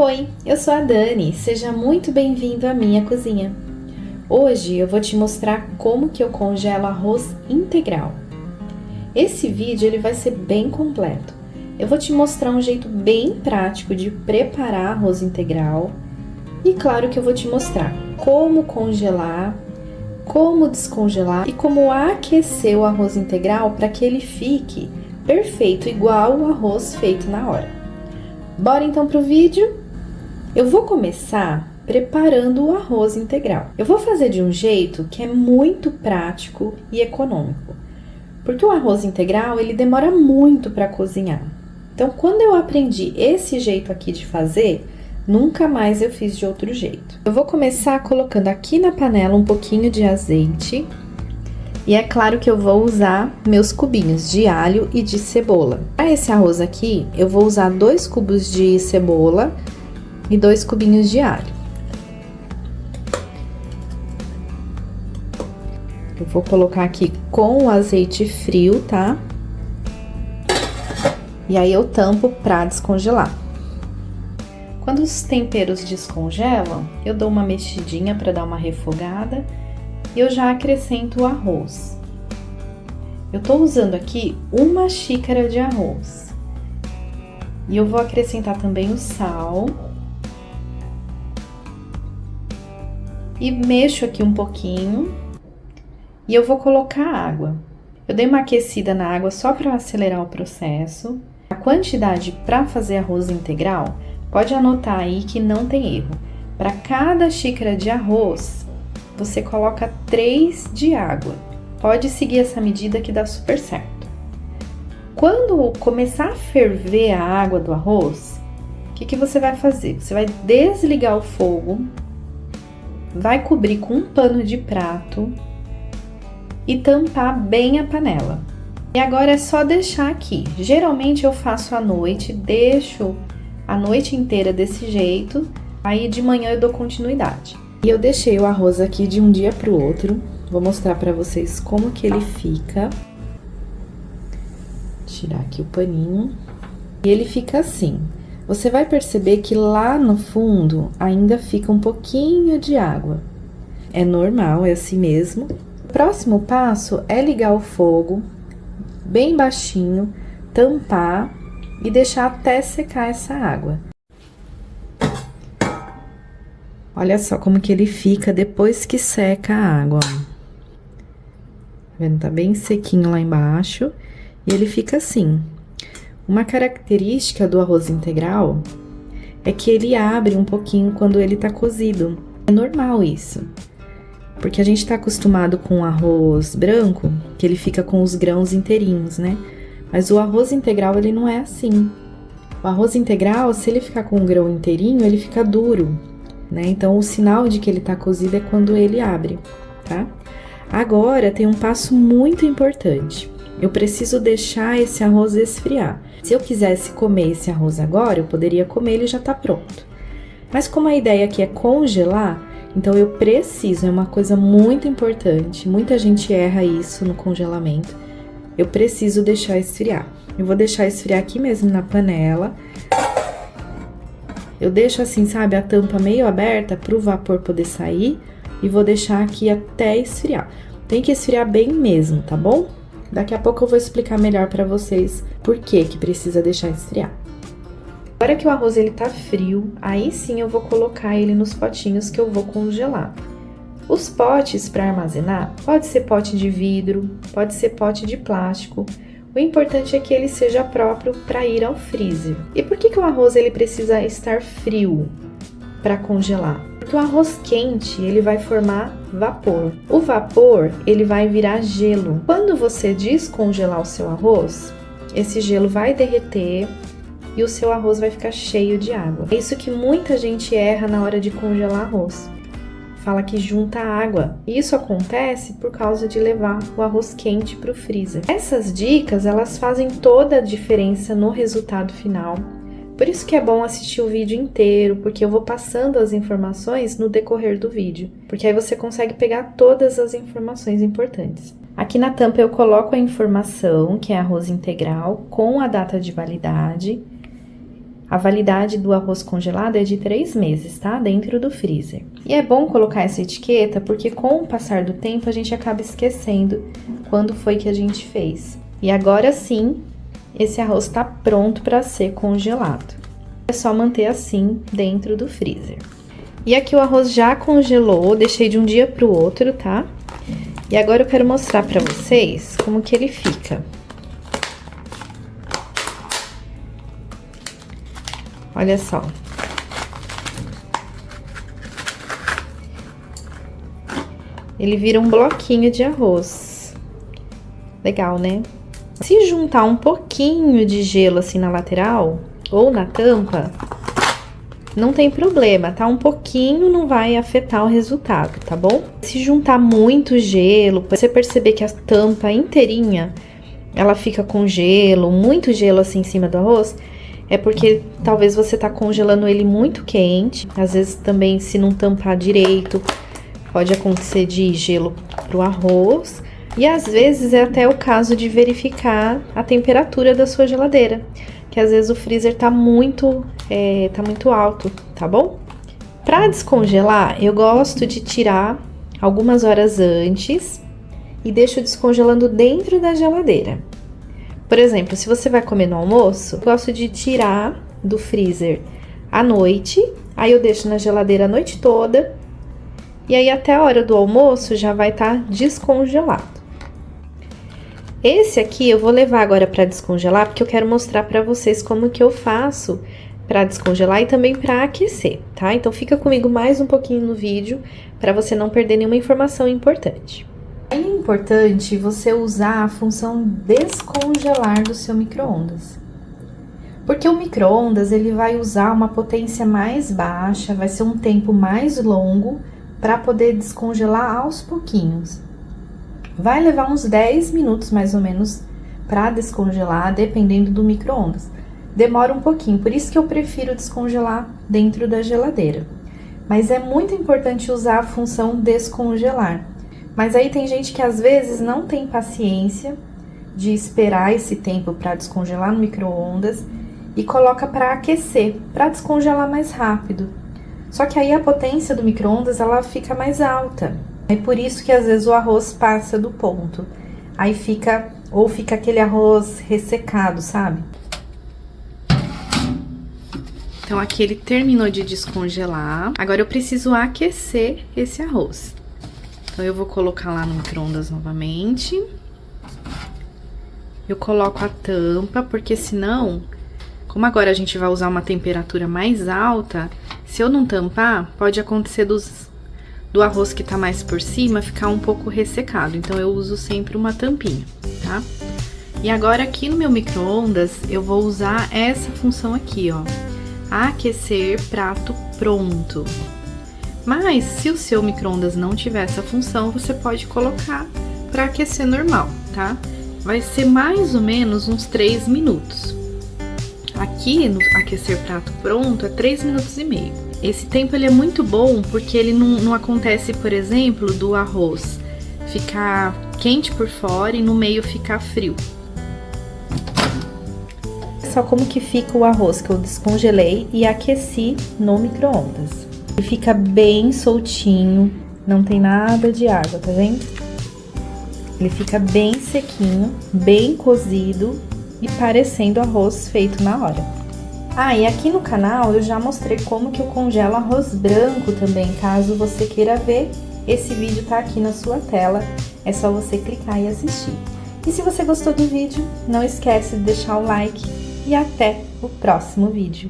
Oi, eu sou a Dani, seja muito bem-vindo à minha cozinha. Hoje eu vou te mostrar como que eu congelo arroz integral. Esse vídeo ele vai ser bem completo. Eu vou te mostrar um jeito bem prático de preparar arroz integral e claro que eu vou te mostrar como congelar, como descongelar e como aquecer o arroz integral para que ele fique perfeito, igual o arroz feito na hora. Bora então pro vídeo? Eu vou começar preparando o arroz integral. Eu vou fazer de um jeito que é muito prático e econômico, porque o arroz integral ele demora muito para cozinhar. Então, quando eu aprendi esse jeito aqui de fazer, nunca mais eu fiz de outro jeito. Eu vou começar colocando aqui na panela um pouquinho de azeite. E é claro que eu vou usar meus cubinhos de alho e de cebola. Para esse arroz aqui, eu vou usar 2 cubos de cebola e 2 cubinhos de alho. Eu vou colocar aqui com o azeite frio, tá? E aí eu tampo para descongelar. Quando os temperos descongelam, eu dou uma mexidinha para dar uma refogada e eu já acrescento o arroz. Eu tô usando aqui 1 xícara de arroz. E eu vou acrescentar também o sal. E mexo aqui um pouquinho. E eu vou colocar água. Eu dei uma aquecida na água só para acelerar o processo. A quantidade para fazer arroz integral, pode anotar aí que não tem erro. Para cada xícara de arroz, você coloca 3 de água. Pode seguir essa medida que dá super certo. Quando começar a ferver a água do arroz, o que você vai fazer? Você vai desligar o fogo, vai cobrir com um pano de prato e tampar bem a panela. E agora é só deixar aqui. Geralmente eu faço à noite, deixo a noite inteira desse jeito, aí de manhã eu dou continuidade. E eu deixei o arroz aqui de um dia pro outro. Vou mostrar pra vocês como que ele fica. Tirar aqui o paninho. E ele fica assim. Você vai perceber que lá no fundo ainda fica um pouquinho de água. É normal, é assim mesmo. O próximo passo é ligar o fogo bem baixinho, tampar e deixar até secar essa água. Olha só como que ele fica depois que seca a água, ó. Tá vendo? Tá bem sequinho lá embaixo e ele fica assim. Uma característica do arroz integral é que ele abre um pouquinho quando ele tá cozido. É normal isso, porque a gente tá acostumado com arroz branco, que ele fica com os grãos inteirinhos, né? Mas o arroz integral, ele não é assim. O arroz integral, se ele ficar com o grão inteirinho, ele fica duro, né? Então, o sinal de que ele tá cozido é quando ele abre, tá? Agora, tem um passo muito importante. Eu preciso deixar esse arroz esfriar. Se eu quisesse comer esse arroz agora, eu poderia comer, ele já tá pronto. Mas como a ideia aqui é congelar, então eu preciso, é uma coisa muito importante, muita gente erra isso no congelamento, eu preciso deixar esfriar. Eu vou deixar esfriar aqui mesmo na panela. Eu deixo assim, sabe, a tampa meio aberta para o vapor poder sair e vou deixar aqui até esfriar. Tem que esfriar bem mesmo, tá bom? Daqui a pouco eu vou explicar melhor para vocês por que precisa deixar esfriar. Agora que o arroz ele tá frio, aí sim eu vou colocar ele nos potinhos que eu vou congelar. Os potes para armazenar, pode ser pote de vidro, pode ser pote de plástico. O importante é que ele seja próprio para ir ao freezer. E por que o arroz ele precisa estar frio para congelar? Porque o arroz quente, ele vai formar vapor. O vapor, ele vai virar gelo. Quando você descongelar o seu arroz, esse gelo vai derreter e o seu arroz vai ficar cheio de água. É isso que muita gente erra na hora de congelar arroz. Fala que junta água. E isso acontece por causa de levar o arroz quente para o freezer. Essas dicas, elas fazem toda a diferença no resultado final. Por isso que é bom assistir o vídeo inteiro, porque eu vou passando as informações no decorrer do vídeo. Porque aí você consegue pegar todas as informações importantes. Aqui na tampa eu coloco a informação, que é arroz integral, com a data de validade. A validade do arroz congelado é de 3 meses, tá? Dentro do freezer. E é bom colocar essa etiqueta porque com o passar do tempo a gente acaba esquecendo quando foi que a gente fez. E agora sim, esse arroz está pronto para ser congelado. É só manter assim dentro do freezer. E aqui o arroz já congelou, deixei de um dia para o outro, tá? E agora eu quero mostrar para vocês como que ele fica. Olha só. Ele vira um bloquinho de arroz. Legal, né? Se juntar um pouquinho de gelo assim na lateral ou na tampa, não tem problema, tá? Um pouquinho não vai afetar o resultado, tá bom? Se juntar muito gelo, você perceber que a tampa inteirinha, ela fica com gelo, muito gelo assim em cima do arroz, é porque talvez você tá congelando ele muito quente. Às vezes também, se não tampar direito, pode acontecer de gelo pro arroz. E às vezes é até o caso de verificar a temperatura da sua geladeira, que às vezes o freezer tá muito alto, tá bom? Para descongelar, eu gosto de tirar algumas horas antes e deixo descongelando dentro da geladeira. Por exemplo, se você vai comer no almoço, eu gosto de tirar do freezer à noite, aí eu deixo na geladeira a noite toda, e aí até a hora do almoço já vai estar descongelado. Esse aqui eu vou levar agora para descongelar, porque eu quero mostrar para vocês como que eu faço para descongelar e também para aquecer, tá? Então fica comigo mais um pouquinho no vídeo, para você não perder nenhuma informação importante. É importante você usar a função descongelar do seu micro-ondas. Porque o micro-ondas, ele vai usar uma potência mais baixa, vai ser um tempo mais longo para poder descongelar aos pouquinhos. Vai levar uns 10 minutos mais ou menos para descongelar, dependendo do micro-ondas. Demora um pouquinho, por isso que eu prefiro descongelar dentro da geladeira. Mas é muito importante usar a função descongelar. Mas aí tem gente que às vezes não tem paciência de esperar esse tempo para descongelar no micro-ondas e coloca para aquecer, para descongelar mais rápido. Só que aí a potência do micro-ondas ela fica mais alta. É por isso que às vezes o arroz passa do ponto. Aí fica aquele arroz ressecado, sabe? Então aqui ele terminou de descongelar. Agora eu preciso aquecer esse arroz. Então, eu vou colocar lá no micro-ondas novamente. Eu coloco a tampa, porque senão, como agora a gente vai usar uma temperatura mais alta, se eu não tampar, pode acontecer do arroz que tá mais por cima ficar um pouco ressecado. Então, eu uso sempre uma tampinha, tá? E agora, aqui no meu micro-ondas, eu vou usar essa função aqui, ó. Aquecer prato pronto. Mas, se o seu micro-ondas não tiver essa função, você pode colocar para aquecer normal, tá? Vai ser mais ou menos uns 3 minutos. Aqui, no aquecer prato pronto, é 3 minutos e meio. Esse tempo, ele é muito bom, porque ele não acontece, por exemplo, do arroz ficar quente por fora e no meio ficar frio. Só como que fica o arroz que eu descongelei e aqueci no micro-ondas. Ele fica bem soltinho, não tem nada de água, tá vendo? Ele fica bem sequinho, bem cozido e parecendo arroz feito na hora. Ah, e aqui no canal eu já mostrei como que eu congelo arroz branco também, caso você queira ver. Esse vídeo tá aqui na sua tela, é só você clicar e assistir. E se você gostou do vídeo, não esquece de deixar o like e até o próximo vídeo.